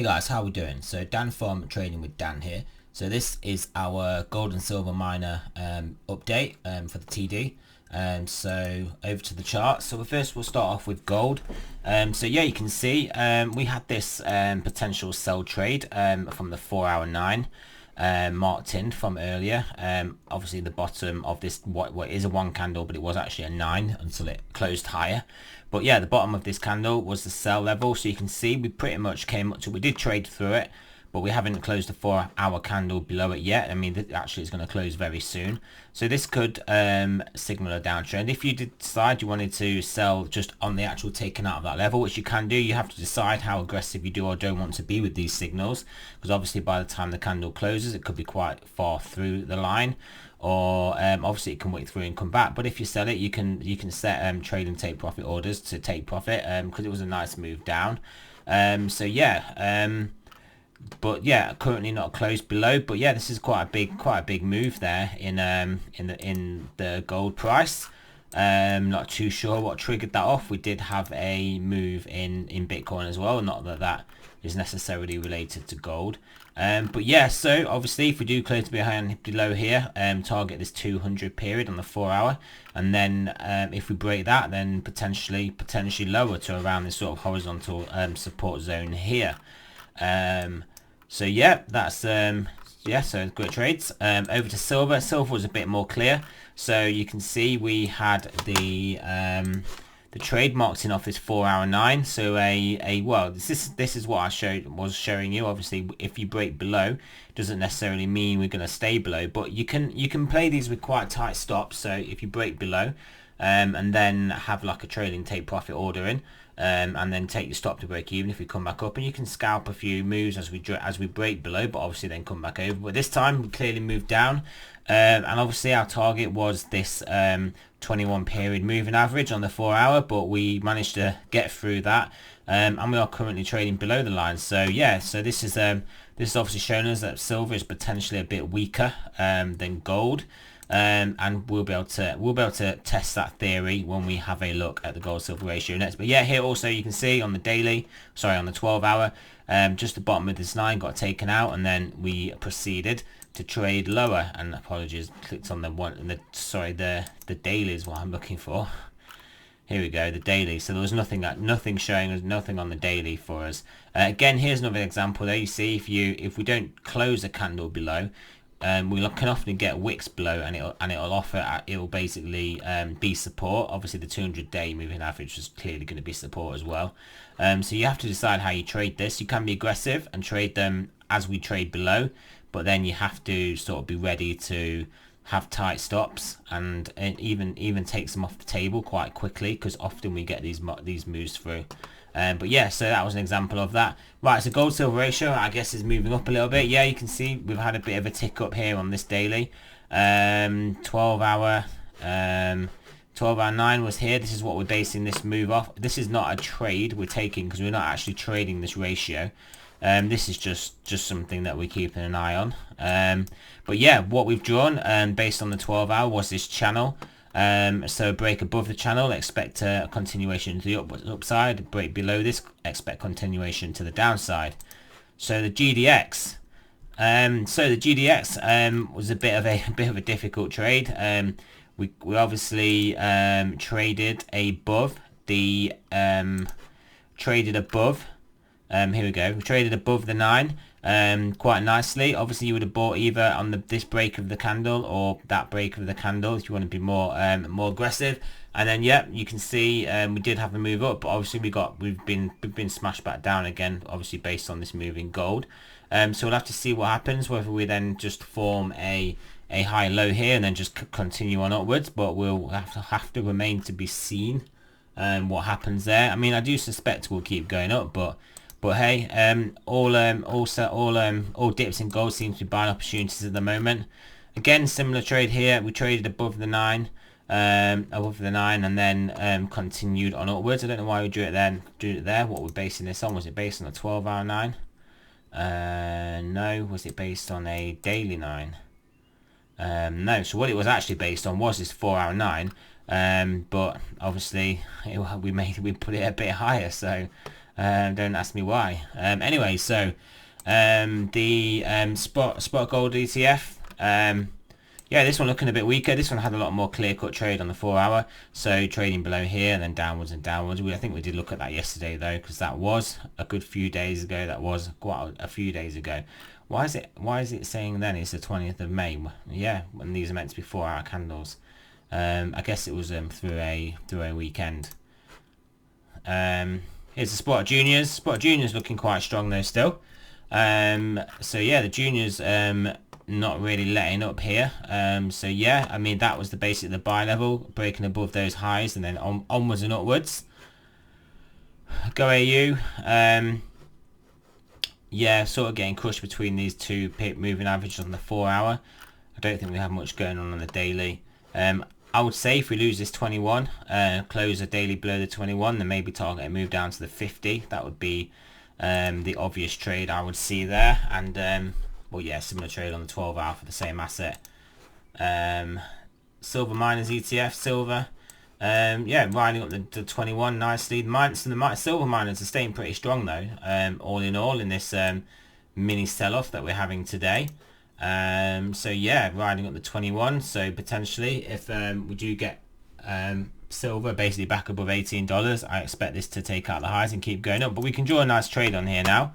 Hey guys, how we doing? So Dan from Trading with Dan here. So this is our gold and silver miner update for the TD. So over to the chart. So first we'll start off with gold. So yeah, you can see we had this potential sell trade from the 4-hour 9 marked in from earlier. Obviously the bottom of this what is a 1 candle, but it was actually a 9 until it closed higher. But yeah, the bottom of this candle was the sell level, so you can see we pretty much came up to, we did trade through it, but we haven't closed the 4-hour candle below it yet. I mean, actually it's going to close very soon, so this could signal a downtrend. If you did decide you wanted to sell just on the actual taken out of that level, which you can do, you have to decide how aggressive you do or don't want to be with these signals, because obviously by the time the candle closes it could be quite far through the line, or obviously it can wait through and come back. But if you sell it, you can set trade and take profit orders to take profit, because it was a nice move down. So yeah, but yeah, currently not closed below. But yeah, this is quite a big move there in the gold price. Not too sure what triggered that off. We did have a move in Bitcoin as well, not that is necessarily related to gold. But yeah, so obviously if we do close below here, target this 200 period on the 4-hour, and then if we break that, then potentially lower to around this sort of horizontal support zone here. So yeah, that's yeah, so great trades. Over to silver. Silver was a bit more clear, so you can see we had the trade marked in off this 4-hour 9. So well, this is what I was showing you. Obviously if you break below, doesn't necessarily mean we're going to stay below, but you can play these with quite tight stops. So if you break below and then have like a trailing take profit order in, and then take your stop to break even if we come back up, and you can scalp a few moves as we break below, but obviously then come back over. But this time we clearly moved down, and obviously our target was this 21 period moving average on the 4-hour, but we managed to get through that, and we are currently trading below the line. So yeah, so this is obviously showing us that silver is potentially a bit weaker than gold. And we'll be able to test that theory when we have a look at the gold silver ratio next. But yeah, here also you can see on the 12-hour, just the bottom of this line got taken out, and then we proceeded to trade lower. And apologies, clicked on the daily is what I'm looking for. Here we go, the daily. So there was nothing showing us, nothing on the daily for us. Again, here's another example there. You see, if we don't close a candle below, we can often get wicks below, and it'll basically be support. Obviously the 200-day moving average is clearly going to be support as well. So you have to decide how you trade this. You can be aggressive and trade them as we trade below, but then you have to sort of be ready to have tight stops and even takes them off the table quite quickly, because often we get these moves through. But yeah, so that was an example of that. Right, so gold silver ratio I guess is moving up a little bit. Yeah, you can see we've had a bit of a tick up here on this daily. 12-hour 9 was here. This is what we're basing this move off. This is not a trade we're taking, because we're not actually trading this ratio. This is just something that we're keeping an eye on. But yeah, what we've drawn based on the 12-hour was this channel. So break above the channel, expect a continuation to the upside. Break below this, expect continuation to the downside. So the GDX, was a bit of a difficult trade. We obviously traded above the here we go. We traded above the 9 quite nicely. Obviously you would have bought either on this break of the candle or that break of the candle if you want to be more aggressive. And then yeah, you can see we did have a move up, but obviously we've been smashed back down again, obviously based on this move in gold. So we'll have to see what happens, whether we then just form a high low here and then just continue on upwards. But we'll have to remain to be seen what happens there. I mean, I do suspect we'll keep going up, but hey, all dips in gold seems to be buying opportunities at the moment. Again, similar trade here. We traded above the 9, and then continued on upwards. I don't know why we drew it there. What we're basing this on? Was it based on a 12-hour 9? No. Was it based on a daily 9? No. So what it was actually based on was this 4-hour 9. But obviously we put it a bit higher, so Don't ask me why. Anyway, so the spot gold ETF. Yeah, this one looking a bit weaker. This one had a lot more clear-cut trade on the 4-hour. So trading below here and then downwards and downwards. I think we did look at that yesterday though, because that was a good few days ago. That was quite a few days ago. Why is it saying then it's the 20th of May? Yeah, when these are meant to be 4-hour candles. I guess it was through a weekend. Here's the spot juniors. Spot juniors looking quite strong though still. So yeah, the juniors not really letting up here. So yeah, I mean that was the basic the buy level, breaking above those highs and then onwards and upwards. Go AU. Yeah, sort of getting crushed between these two pip moving averages on the 4-hour. I don't think we have much going on the daily. I would say if we lose this 21, close the daily below the 21, then maybe target a move down to the 50. That would be the obvious trade I would see there. And well, yeah, similar trade on the 12-hour for the same asset. Silver miners ETF, silver. Yeah, riding up the 21 nicely. The silver miners are staying pretty strong though. All in all, in this mini sell-off that we're having today. So yeah, riding up the 21. So potentially, if we do get silver basically back above $18, I expect this to take out the highs and keep going up. But we can draw a nice trade on here now.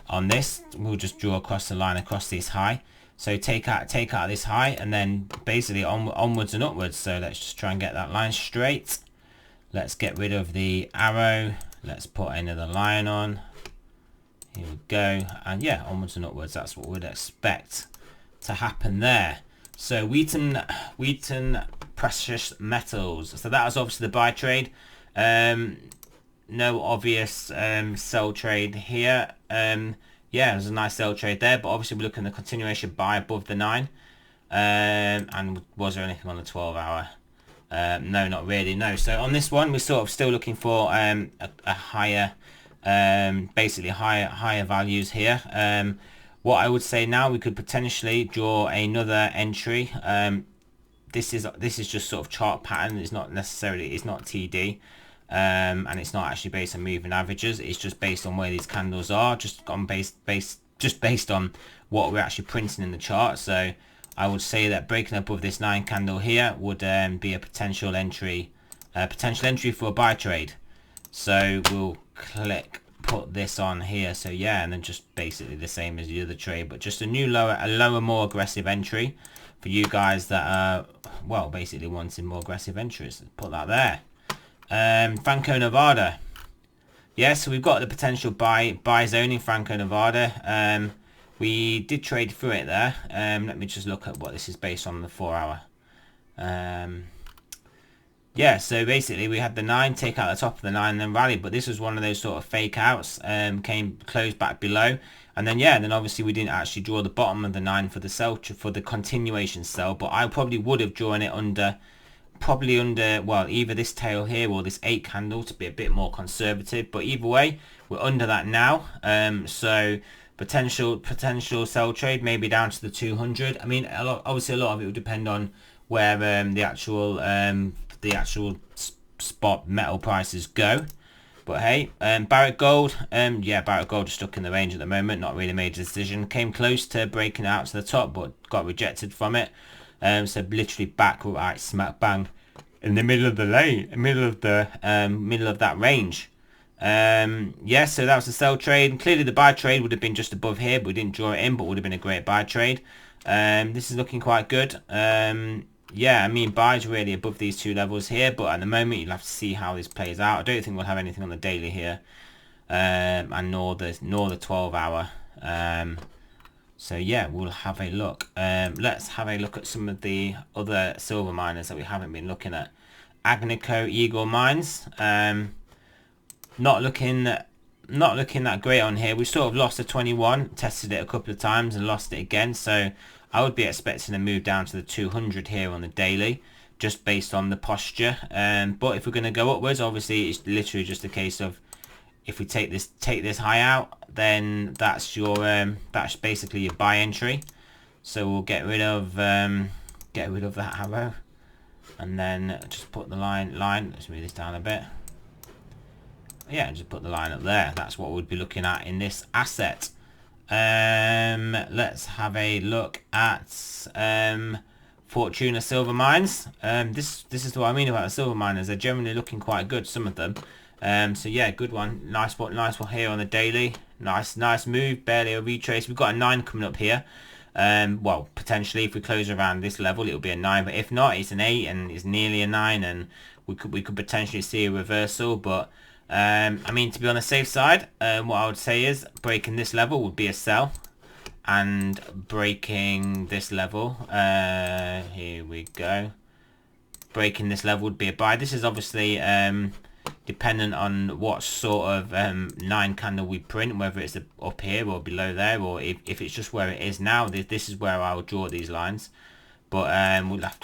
On this, we'll just draw across the line across this high. So take out this high and then basically onwards and upwards. So let's just try and get that line straight. Let's get rid of the arrow. Let's put another line on. Here we go. And yeah, onwards and upwards. That's what we'd expect to happen there. So Wheaton Precious Metals. So that was obviously the buy trade. No obvious sell trade here. Yeah, there's a nice sell trade there, but obviously we're looking at the continuation buy above the 9. And was there anything on the 12-hour? No, not really. No. So on this one, we're sort of still looking for a higher, basically higher values here. What I would say now, we could potentially draw another entry. This is just sort of chart pattern. It's not necessarily, it's not TD. And it's not actually based on moving averages. It's just based on where these candles are, just based on what we're actually printing in the chart. So I would say that breaking above this 9 candle here would be a potential entry for a buy trade. So we'll put this on here. So yeah, and then just basically the same as the other trade, but just a lower, more aggressive entry for you guys that are, well, basically wanting more aggressive entries. Put that there. Franco-Nevada. Yeah, so we've got the potential buy zone in Franco-Nevada. We did trade through it there. Let me just look at what this is based on the 4-hour. Yeah, so basically we had the 9 take out the top of the 9 and then rallied, but this was one of those sort of fake outs. Closed back below, and then yeah, then obviously we didn't actually draw the bottom of the 9 for the sell, for the continuation sell, but I probably would have drawn it under, well, either this tail here or this 8 candle to be a bit more conservative. But either way, we're under that now. So potential sell trade maybe down to the 200. I mean, obviously a lot of it will depend on where the actual spot metal prices go. But hey, Barrick Gold, yeah, Barrick Gold is stuck in the range at the moment. Not really made a decision. Came close to breaking out to the top, but got rejected from it. So literally back right smack bang in the middle of the lane, middle of that range. Yeah, so that was the sell trade. And clearly the buy trade would have been just above here, but we didn't draw it in, but would have been a great buy trade. This is looking quite good. Yeah, I mean, buys really above these 2 levels here, but at the moment you'll have to see how this plays out. I don't think we'll have anything on the daily here, and nor the 12-hour. So yeah, we'll have a look. Let's have a look at some of the other silver miners that we haven't been looking at. Agnico Eagle Mines, not looking that great on here. We sort of lost the 21, tested it a couple of times and lost it again. So I would be expecting a move down to the 200 here on the daily, just based on the posture. But if we're going to go upwards, obviously it's literally just a case of, if we take this high out, then that's your that's basically your buy entry. So we'll get rid of that arrow, and then just put the line. Let's move this down a bit. yeah, just put the line up there. That's what we'd be looking at in this asset. Let's have a look at Fortuna silver mines. This is what I mean about the silver miners. They're generally looking quite good, some of them. So yeah, good one. Nice one here on the daily. Nice move. Barely a retrace. We've got a 9 coming up here. Well, potentially if we close around this level, it'll be a 9. But if not, it's an 8 and it's nearly a 9, and we could potentially see a reversal. But I mean, to be on the safe side, what I would say is breaking this level would be a sell. And breaking this level, here we go. Breaking this level would be a buy. This is obviously dependent on what sort of 9 candle we print, whether it's up here or below there, or if it's just where it is now. This is where I will draw these lines. But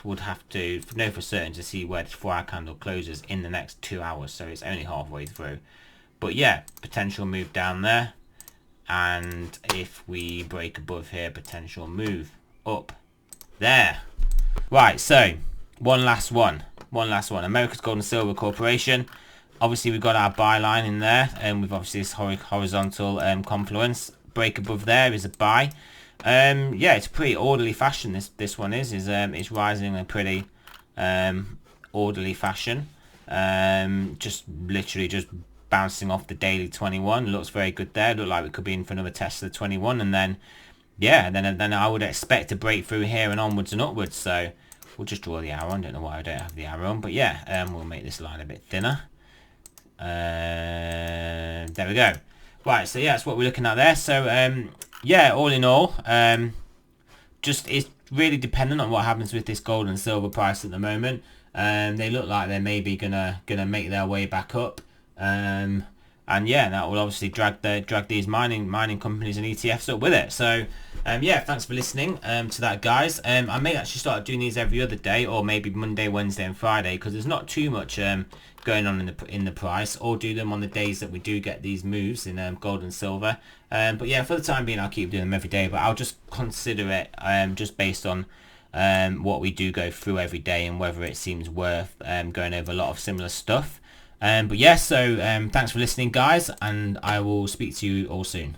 would have to know for certain to see where the 4-hour candle closes in the next 2 hours. So it's only halfway through. But yeah, potential move down there. And if we break above here, potential move up there. Right, so one last one. America's Gold and Silver Corporation. Obviously we've got our buy line in there, and we've obviously this horizontal confluence. Break above there is a buy. Yeah, it's a pretty orderly fashion. This one is rising in a pretty orderly fashion. Just literally just bouncing off the daily 21. Looks very good there. Look like we could be in for another test of the 21, and then yeah, then I would expect a breakthrough here and onwards and upwards. So we'll just draw the arrow on. Don't know why I don't have the arrow on, but yeah, we'll make this line a bit thinner. There we go. Right, so yeah, that's what we're looking at there. So yeah, all in all, just it's really dependent on what happens with this gold and silver price at the moment. They look like they're maybe gonna make their way back up. And yeah, that will obviously drag these mining companies and ETFs up with it. So yeah, thanks for listening to that, guys. I may actually start doing these every other day, or maybe Monday, Wednesday and Friday, because there's not too much going on in the price, or do them on the days that we do get these moves in gold and silver. But yeah, for the time being, I'll keep doing them every day, but I'll just consider it just based on what we do go through every day, and whether it seems worth going over a lot of similar stuff. But yeah, so thanks for listening, guys, and I will speak to you all soon.